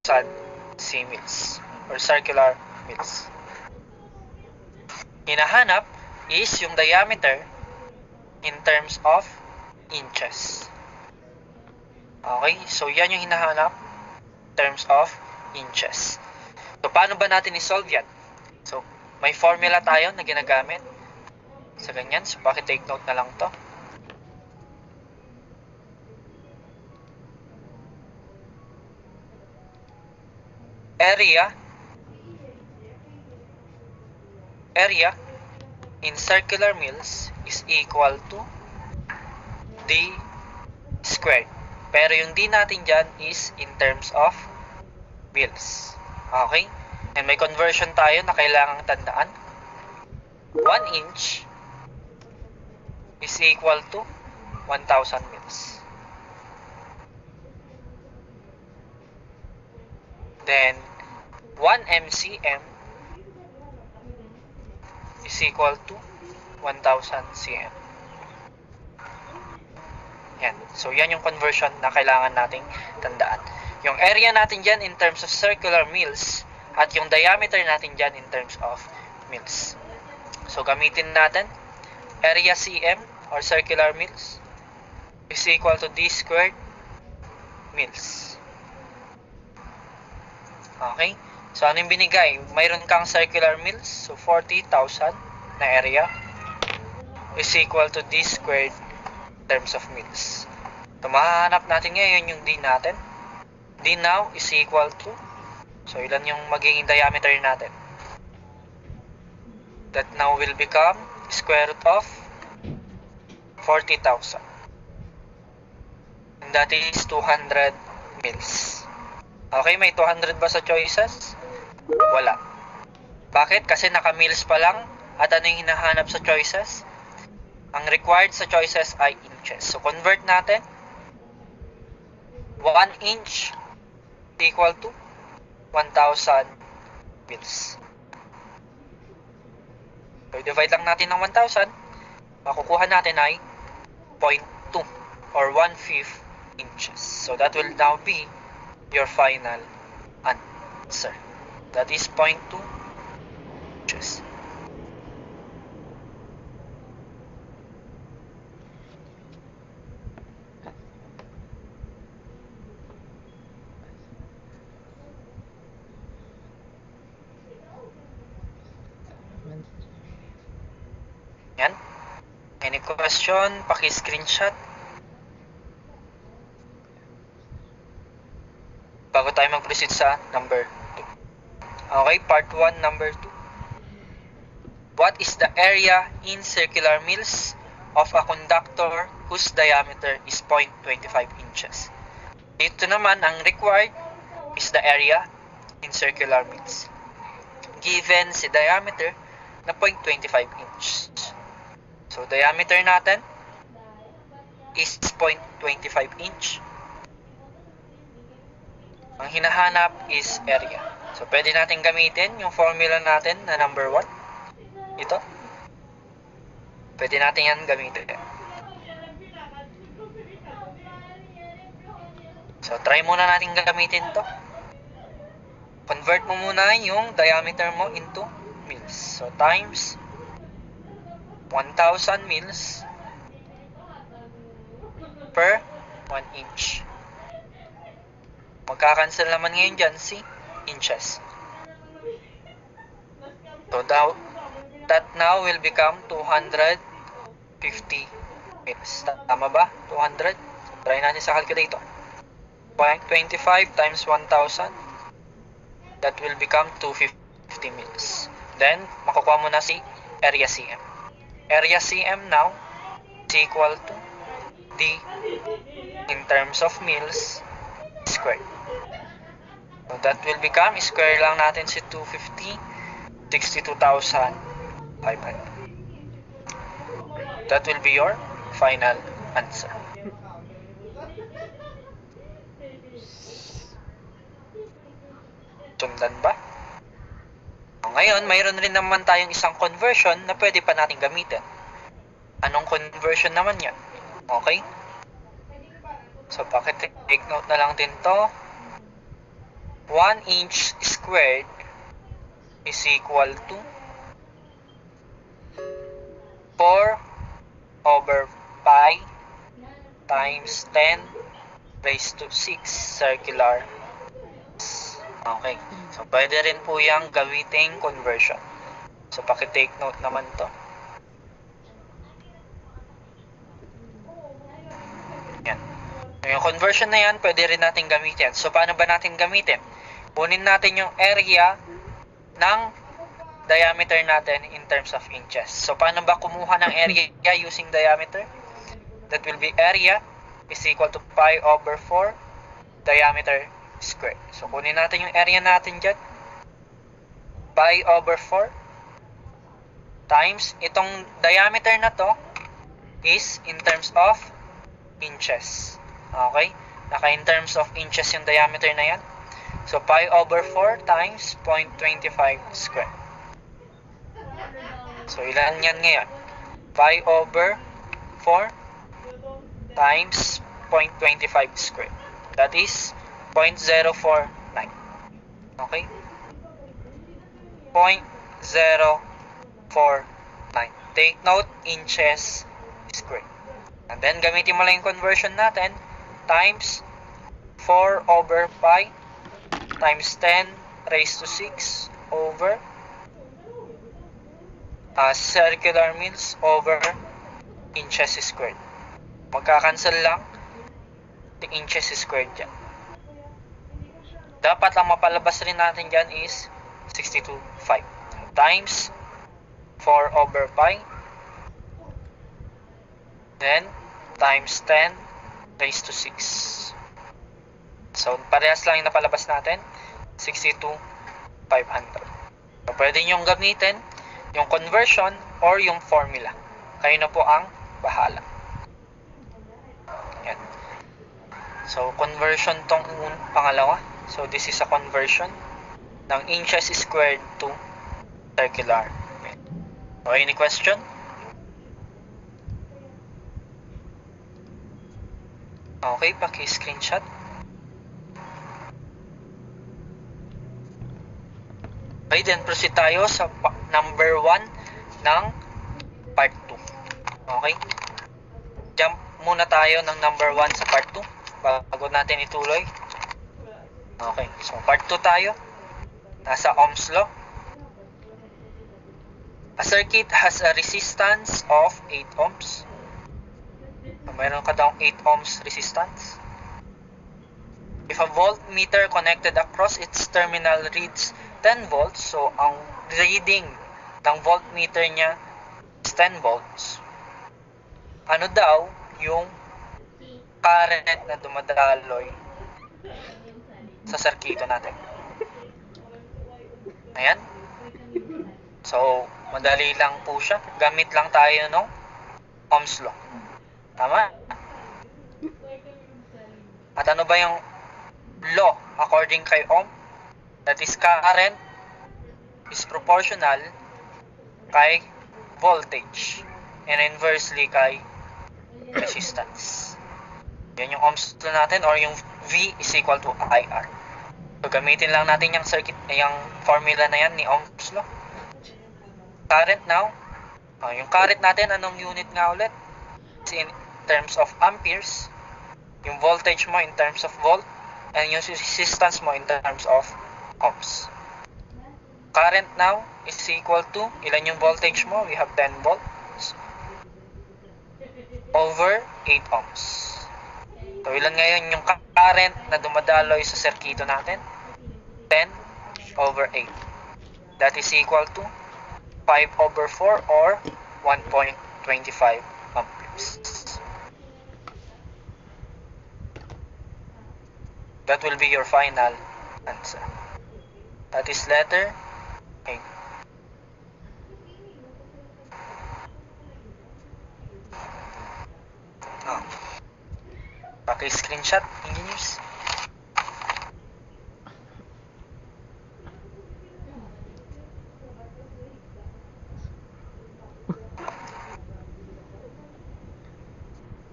C mills or circular mills. Hinahanap is yung diameter in terms of inches. Okay, so yan yung hinahanap in terms of inches. So, paano ba natin i-solve yan? So, may formula tayo na ginagamit sa ganyan. So, take note na lang to. Area in circular mills is equal to D squared. Pero yung D natin dyan is in terms of mills. Okay? And may conversion tayo na kailangang tandaan. 1 inch is equal to 1,000 mills. Then, 1 mcm is equal to 1,000 cm. Yan. So, yan yung conversion na kailangan nating tandaan. Yung area natin dyan in terms of circular mills at yung diameter natin dyan in terms of mills. So, gamitin natin area cm or circular mills is equal to D squared mills. Okay? So, ano yung binigay? Mayroon kang circular mills. So, 40,000 na area is equal to D squared in terms of mills. So, mahahanap natin ngayon yung D natin. D now is equal to, so, ilan yung magiging diameter natin? That now will become square root of 40,000. And that is 200 mils. Okay, may 200 ba sa choices? Wala. Bakit? Kasi naka-mils pa lang. At ano yung hinahanap sa choices? Ang required sa choices ay inches. So, convert natin. 1 inch equal to 1,000 mils. So, divide lang natin ng 1,000. Makukuha natin ay 0.2 or 1/5 inches. So, that will now be your final answer. That is 0.2 inches. Yan. Any question? Paki-screenshot. Bago tayo mag-proceed sa number 2. Okay, part 1, number 2. What is the area in circular mills of a conductor whose diameter is 0.25 inches? Dito naman, ang required is the area in circular mills. Given si diameter na 0.25 inches. So, diameter natin is 0.25 inch. Ang hinahanap is area. So, pwede natin gamitin yung formula natin na number 1. Ito. Pwede natin yan gamitin. So, try muna natin gamitin to. Convert mo muna yung diameter mo into mils. So, times 1,000 mils per 1 inch. Magkakancel naman ngayon dyan si inches. So, that now will become 250 mils. Tama ba? 200? So, try natin sa calculator. 0.25 times 1,000. That will become 250 mils. Then, makukuha mo na si area cm. Area cm now is equal to D in terms of mils squared. So that will become, square lang natin si 250, 62,500. That will be your final answer. Sundan ba? Ngayon, mayroon rin naman tayong isang conversion na pwede pa natin gamitin. Anong conversion naman yan? Okay? So, take note na lang din to. 1 1 inch squared is equal to 4 over pi times 10 raised to 6 circular. Okay. So, pwede rin po yung gawiting conversion. So, paki-take note naman to. Yan. Yung conversion na yan, pwede rin natin gamitin. So, paano ba natin gamitin? Kunin natin yung area ng diameter natin in terms of inches. So, paano ba kumuha ng area using diameter? That will be area is equal to pi over 4 diameter squared. So, kunin natin yung area natin dyan. Pi over 4 times itong diameter na to is in terms of inches. Okay? Naka in terms of inches yung diameter na yan. So, pi over 4 times 0.25 squared. So, ilan yan ngayon? Pi over 4 times 0.25 squared. That is 0.049. Okay? 0.049. Take note, inches squared. And then, gamitin mo lang yung conversion natin times 4 over pi times 10 raised to 6 over circular means over inches squared. Magkakancel lang the inches squared dyan. Dapat ang mapalabas rin natin dyan is 62.5 times 4 over pi then times 10 raised to 6. So, parehas lang yung napalabas natin, 62,500. So, pwede nyong gamitin yung conversion or yung formula. Kayo na po ang bahala. Yan. So, conversion tong pangalawa. So, this is a conversion ng inches squared to circular. So, any question? Okay, paki-screenshot. Okay, then proceed tayo sa number 1 ng part 2. Okay? Jump muna tayo ng number 1 sa part 2 bago natin ituloy. Okay, so part 2 tayo. Nasa Ohm's law. A circuit has a resistance of 8 ohms. So, mayroon ka daw 8 ohms resistance. If a voltmeter connected across its terminal reads 10 volts, so ang reading ng voltmeter niya is 10 volts. Ano daw yung current na dumadaloy sa circuito natin? Ayan. So, madali lang po siya. Gamit lang tayo ng Ohm's law. Tama? At ano ba yung law according kay Ohm? That is, current is proportional kay voltage and inversely kay resistance. Yan yung Ohm's law natin, or yung V is equal to IR. So, gamitin lang natin yung circuit, yung formula na yan ni Ohm's law. Current now. Yung current natin, anong unit nga ulit? It's in terms of amperes. Yung voltage mo in terms of volt. And yung resistance mo in terms of ohms. Current now is equal to, ilan yung voltage mo? We have 10 volts over 8 ohms. So, ilan ngayon yung current na dumadaloy sa circuito natin? 10 over 8. That is equal to 5 over 4 or 1.25 amperes. That will be your final answer. That is letter A. Paki-screenshot, engineers.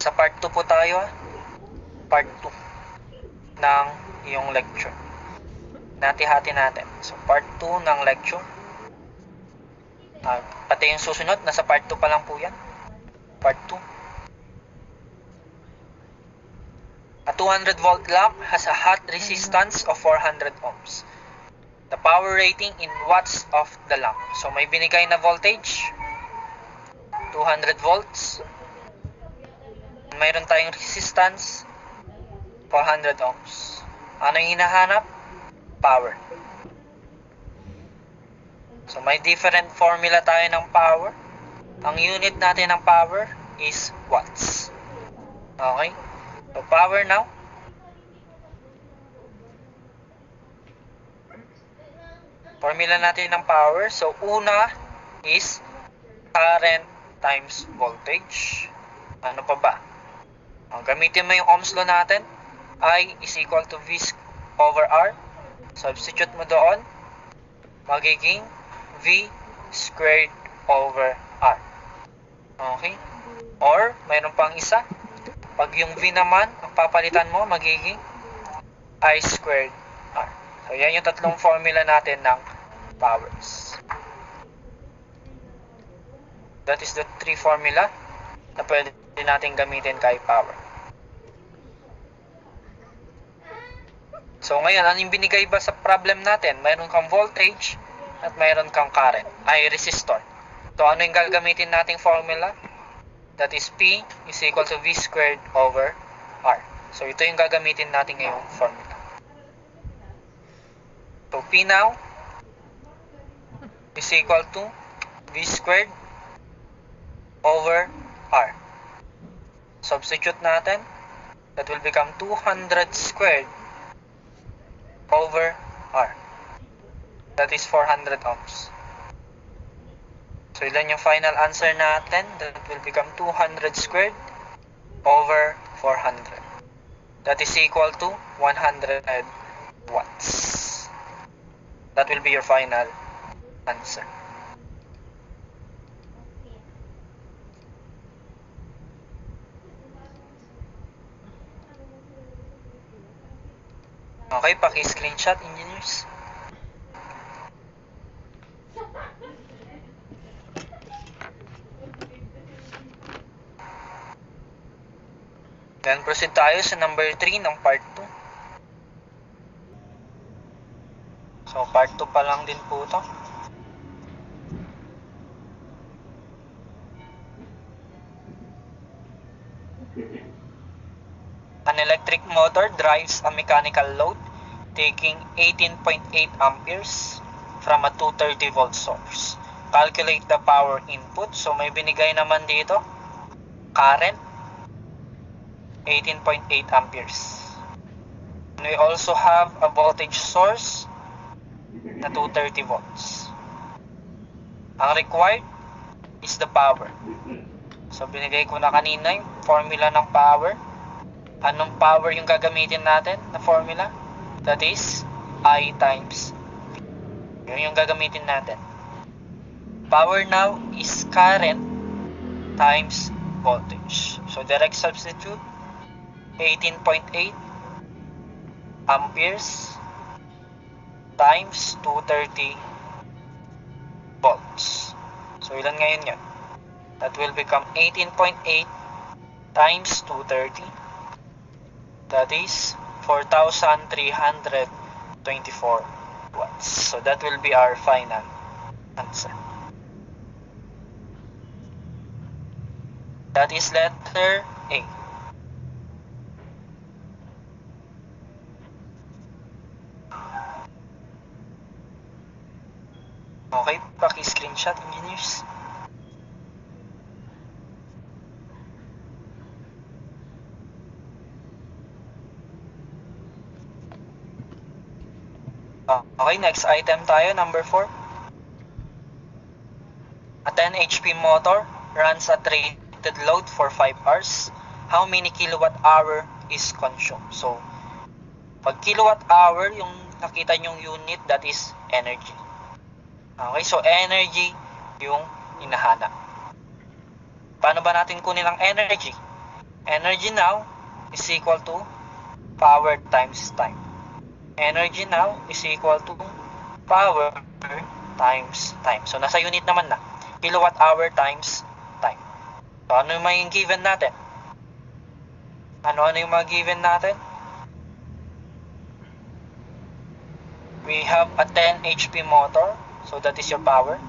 Sa part 2 po tayo. Part 2 ng iyong lecture. Nati-hati natin. So, part 2 ng lecture. Pati yung susunod, nasa part 2 pa lang po yan. Part 2. A 200 volt lamp has a hot resistance of 400 ohms. The power rating in watts of the lamp. So, may binigay na voltage, 200 volts. Mayroon tayong resistance, 400 ohms. Ano yung hinahanap? Power. So, may different formula tayo ng power. Ang unit natin ng power is watts. Okay? So, power now. Formula natin ng power. So, una is current times voltage. Ano pa ba? Gamitin mo yung Ohm's law natin. I is equal to V over R. Substitute mo doon. Magiging V squared over R. Okay? Or, mayroon pang isa. Pag yung V naman, ang papalitan mo, magiging I squared R. So, yan yung tatlong formula natin ng powers. That is the three formula na pwede natin gamitin kay power. So, ngayon, ano yung binigay ba sa problem natin? Mayroon kang voltage at mayroon kang current, ay resistor. So, ano yung gagamitin nating formula? That is P is equal to V squared over R. So, ito yung gagamitin natin ngayong formula. So, P now is equal to V squared over R. Substitute natin. That will become 200 squared over R. That is 400 ohms. So, ilan yung final answer natin? That will become 200 squared over 400. That is equal to 100 watts. That will be your final answer. Okay, paki-screenshot, engineers. Then, proceed tayo sa number 3 ng part 2. So, part 2 pa lang din po ito. An electric motor drives a mechanical load taking 18.8 amperes from a 230 volt source. Calculate the power input. So, may binigay naman dito. Current, 18.8 amperes. And we also have a voltage source na 230 volts. Ang required is the power. So, binigay ko na kanina yung formula ng power. Anong power yung gagamitin natin na formula? That is I times V. Yun yung gagamitin natin. Power now is current times voltage. So, direct substitute. 18.8 amperes times 230 volts. So, ilan ngayon yan? That will become 18.8 times 230. That is 4,324 watts. So, that will be our final answer. That is letter A. Okay, paki-screenshot, engineers. Okay, next item tayo, number 4. A 10 HP motor runs at rated load for 5 hours. How many kilowatt hour is consumed? So, pag kilowatt hour, yung nakita nyong unit, that is energy. Okay, so energy yung hinahanap. Paano ba natin kunin ang energy? Energy now is equal to power times time. Energy now is equal to power times time. So, nasa unit naman na. Kilowatt hour times time. So, ano yung mga given natin? Ano yung mga given natin? We have a 10 HP motor. So, that is your power.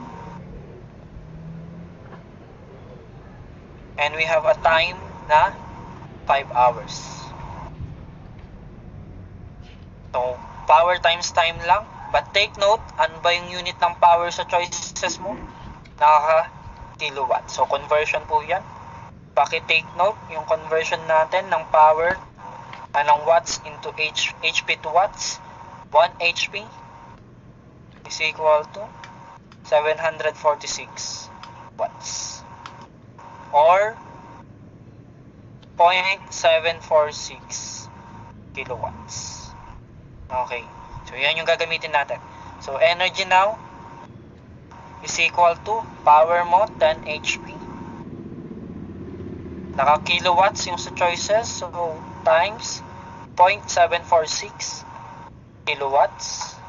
And we have a time na 5 hours. So, power times time lang. But take note, ano ba yung unit ng power sa choices mo? Kilowatt. So, conversion po yan. Paki-take note, yung conversion natin ng power, ng watts into HP to watts. 1 HP is equal to 746 watts. Or 0.746 kilowatts. Okay. So, yan yung gagamitin natin. So, energy now is equal to power mo 10 HP. Naka-kilowatts yung sa choices. So, times 0.746 kilowatts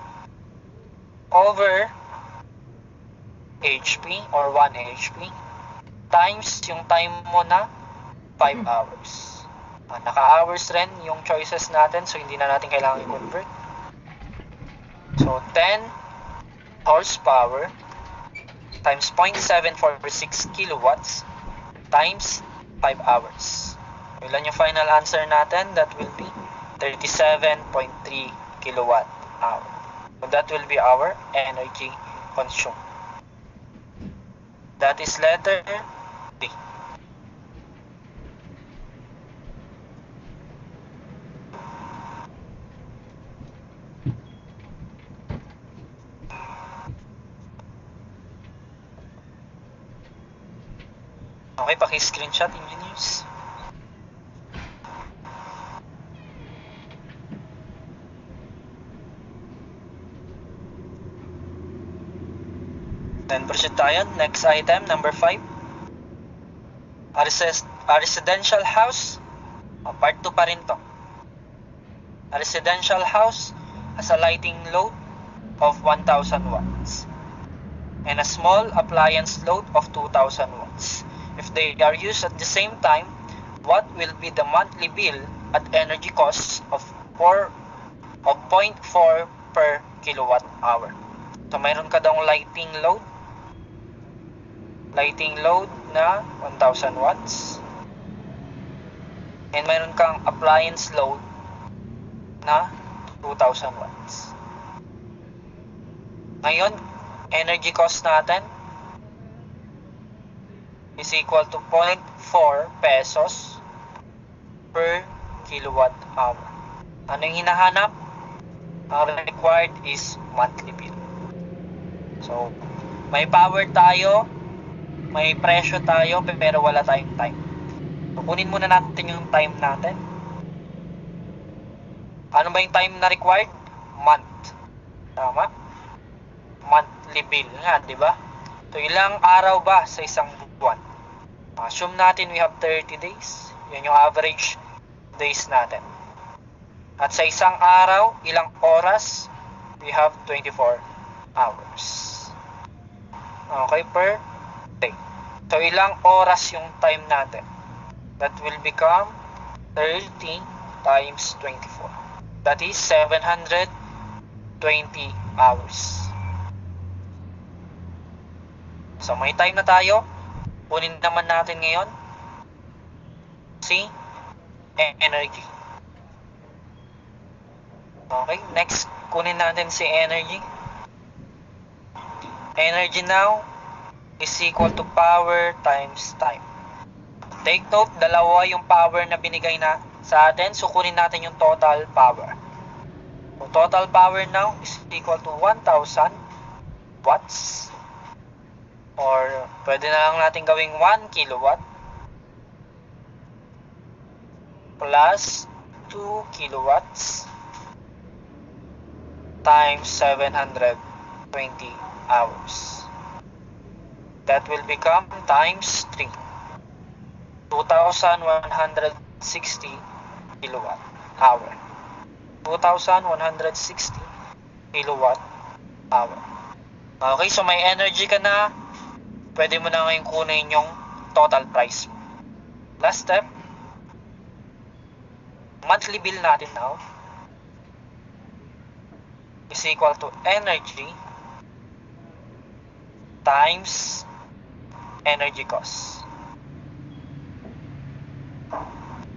over HP or 1 HP times yung time mo na 5 hours. Naka-hours rin yung choices natin, so hindi na natin kailangan i-convert. So, 10 horsepower times 0.746 kilowatts times 5 hours. Ilan yung final answer natin? That will be 37.3 kilowatt hour. So, that will be our energy consumed. That is letter D. Okay, paki-screenshot, engineers. Then proceed tayo. Next item, number 5. A residential house. Part 2 pa rin to. A residential house has a lighting load of 1,000 watts and a small appliance load of 2,000 watts. If they are used at the same time, what will be the monthly bill at energy costs of 0.4 per kilowatt hour? So, mayroon ka daw lighting load na 1,000 watts and mayroon kang appliance load na 2,000 watts. Ngayon, energy cost natin is equal to 0.4 pesos per kilowatt hour. Ano yung hinahanap? Ang required is monthly bill. So, may power tayo, may presyo tayo, pero wala tayong time. So, kunin muna natin yung time natin. Ano ba yung time na required? Month. Tama? Monthly bill nga, di ba? So, ilang araw ba sa isang buwan? Assume natin we have 30 days. Yan yung average days natin. At sa isang araw, ilang oras? We have 24 hours. Okay, per day. So, ilang oras yung time natin? That will become 30 times 24. That is 720 hours. So, may time na tayo. Kunin naman natin ngayon si energy. Okay, next kunin natin si energy. Energy now is equal to power times time. Take note, dalawa yung power na binigay na sa atin. So, kunin natin yung total power. So, total power now is equal to 1,000 watts. Or, pwede na lang natin gawing 1 kilowatt plus 2 kilowatts times 720 hours. That will become times 3. 2,160 kilowatt hour. 2,160 kilowatt hour. Okay, so may energy ka na, pwede mo na ngayon kunin yung total price mo. Last step, monthly bill natin now is equal to energy times energy cost.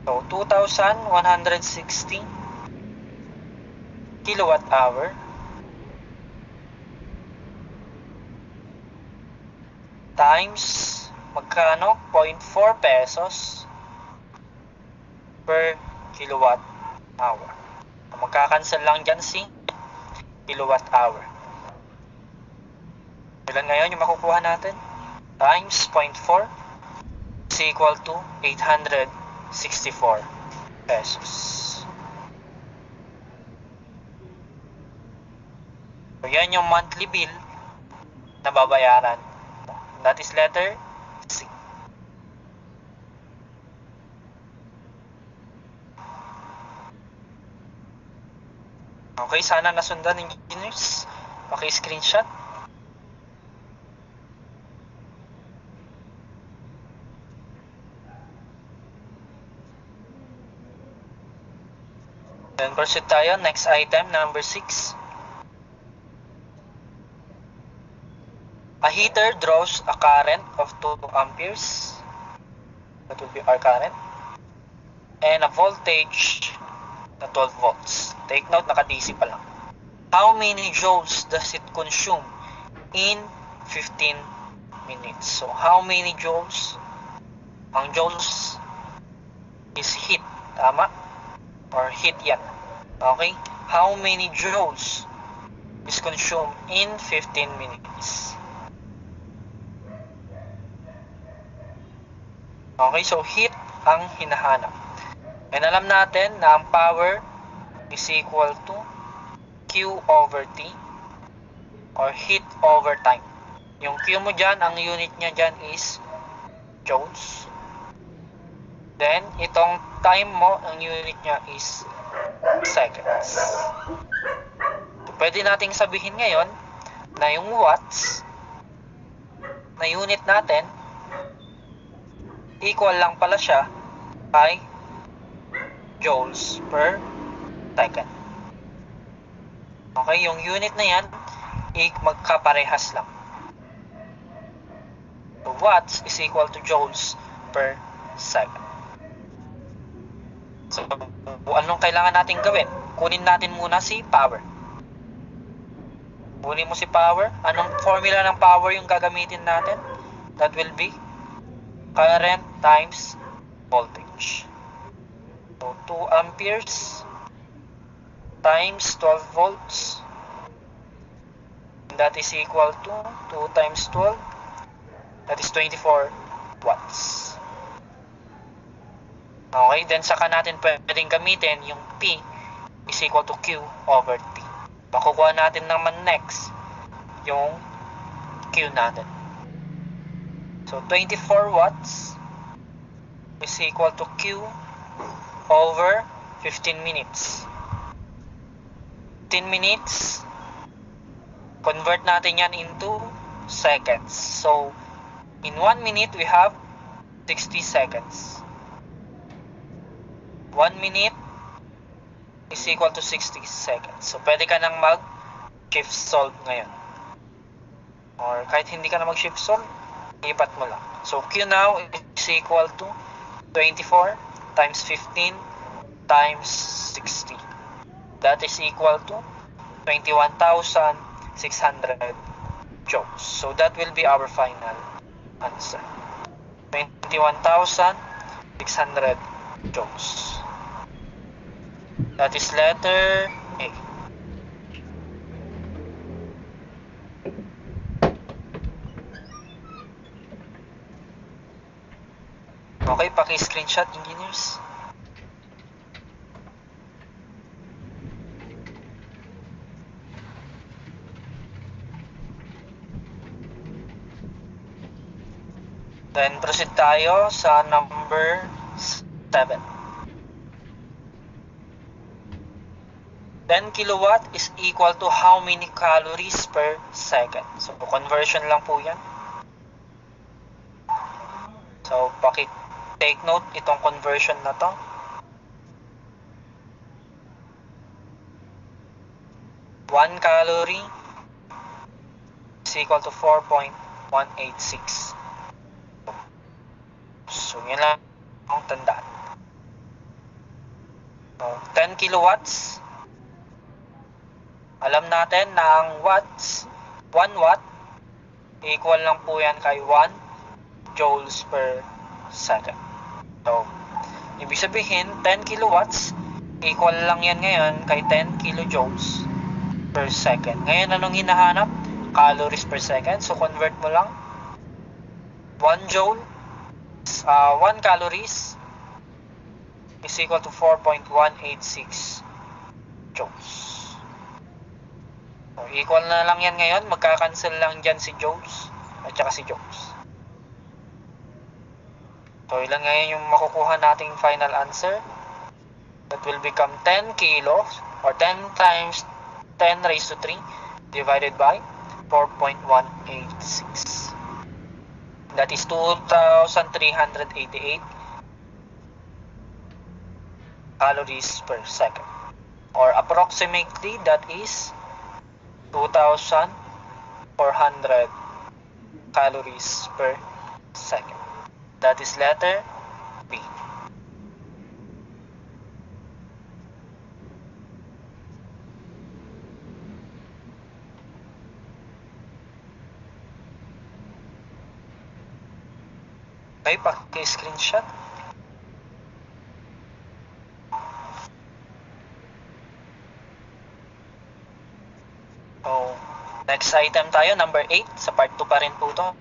So, 2,160 kilowatt hour times magkano? 0.4 pesos per kilowatt hour. Magkakancel lang dyan si kilowatt hour. Ilan ngayon yung makukuha natin? Times 0.4 is equal to 864 pesos. So, yan yung monthly bill na babayaran. That is letter C. Okay, sana nasundan ng engineers. Paki-screenshot. Then proceed tayo. Next item, number 6. A heater draws a current of 2 amperes. That will be our current. And a voltage na 12 volts. Take note, naka-DC pa lang. How many joules does it consume in 15 minutes? So, how many joules? Ang joules is heat. Tama? Or heat yan. Okay? How many joules is consumed in 15 minutes? Okay, so heat ang hinahanap. And alam natin na ang power is equal to Q over T or heat over time. Yung Q mo dyan, ang unit niya dyan is joules. Then, itong time mo, ang unit niya is seconds. So, pwede nating sabihin ngayon na yung watts na unit natin equal lang pala siya kay joules per second. Okay, yung unit na yan, magkaparehas lang. So, watts is equal to joules per second. So, anong kailangan natin gawin? Kunin natin muna si power. Kunin mo si power. Anong formula ng power yung gagamitin natin? That will be current times voltage. So, 2 amperes times 12 volts. And that is equal to 2 times 12. That is 24 watts. Okay, then saka natin pwedeng gamitin yung P is equal to Q over T. Makukuha natin naman next yung Q natin. So, 24 watts is equal to Q over 15 minutes. 15 minutes, convert natin yan into seconds. So, in 1 minute, we have 60 seconds. 1 minute is equal to 60 seconds. So, pwede ka nang mag-shift solve ngayon. Or kahit hindi ka na mag-shift solve, ipat mo lang. So, Q now is equal to 24 times 15 times 60. That is equal to 21,600 joules. So, that will be our final answer. 21,600 joules. That is letter A. Okay, paki-screenshot, engineers. Then, proceed tayo sa number 7. 10 kilowatt is equal to how many calories per second? So, conversion lang po yan. So, take note itong conversion na to. One calorie is equal to 4.186. So, yun lang ang tandaan. So, 10 kilowatts. Alam natin na ang watts, 1 watt, equal lang po yan kay 1 joules per second. So, ibig sabihin, 10 kilowatts, equal lang yan ngayon kay 10 kilojoules per second. Ngayon, anong hinahanap? Calories per second. So, convert mo lang. 1 joule, 1 calories is equal to 4.186 joules. So, equal na lang yan ngayon. Magkakancel lang dyan si joules at saka si joules. So, ilan ngayon yung makukuha nating final answer? That will become 10 kilos or 10 times 10 raised to 3 divided by 4.186. That is 2,388 calories per second. Or approximately, that is 2,400 calories per second. That is letter B. Okay, paki-screenshot. So, next item tayo, number 8. Sa part 2 pa rin po ito.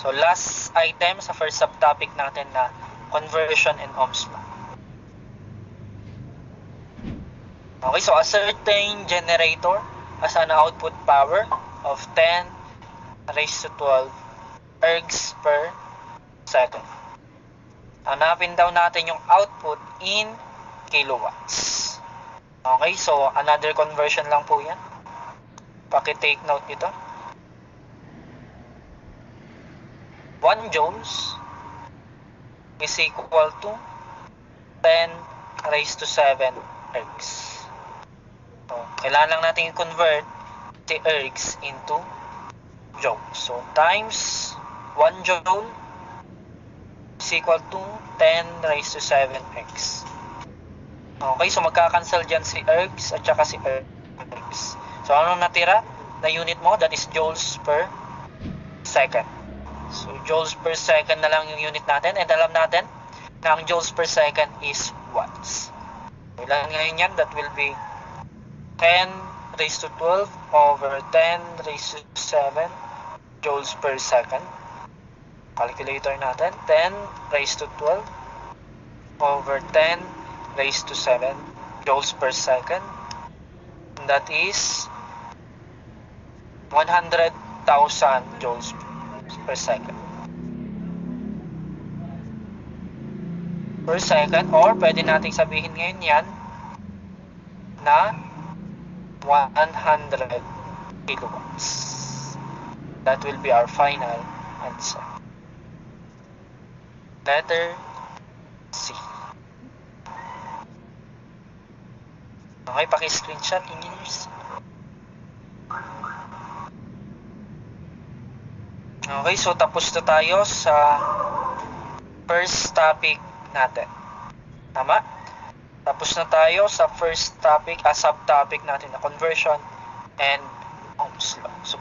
So, last item sa first subtopic natin na conversion in Ohm's law. Okay, so a certain generator has an output power of 10 raised to 12 ergs per second. Hanapin daw natin yung output in kilowatts. Okay, so another conversion lang po yan. Paki-take note ito. 1 joules is equal to 10 raised to 7 ergs. So, kailangan lang natin i-convert the ergs into joules. So, times 1 joule is equal to 10 raised to 7 ergs. Okay, so magkakancel dyan si ergs at saka si ergs. So, ano natira na unit mo? That is joules per second. So, joules per second na lang yung unit natin. And alam natin na ang joules per second is watts. So, ilan ngayon yan? That will be 10 raised to 12 over 10 raised to 7 joules per second. Calculator natin. 10 raised to 12 over 10 raised to 7 joules per second. And that is 100,000 joules per second. Per second, or pwede nating sabihin ngayon yan na 100 kilowatts. That will be our final answer. Letter C. Okay, paki-screenshot, engineers. Okay, so tapos na tayo sa first topic natin. Tama? Tapos na tayo sa first topic, subtopic natin na conversion and Ohm's law. So,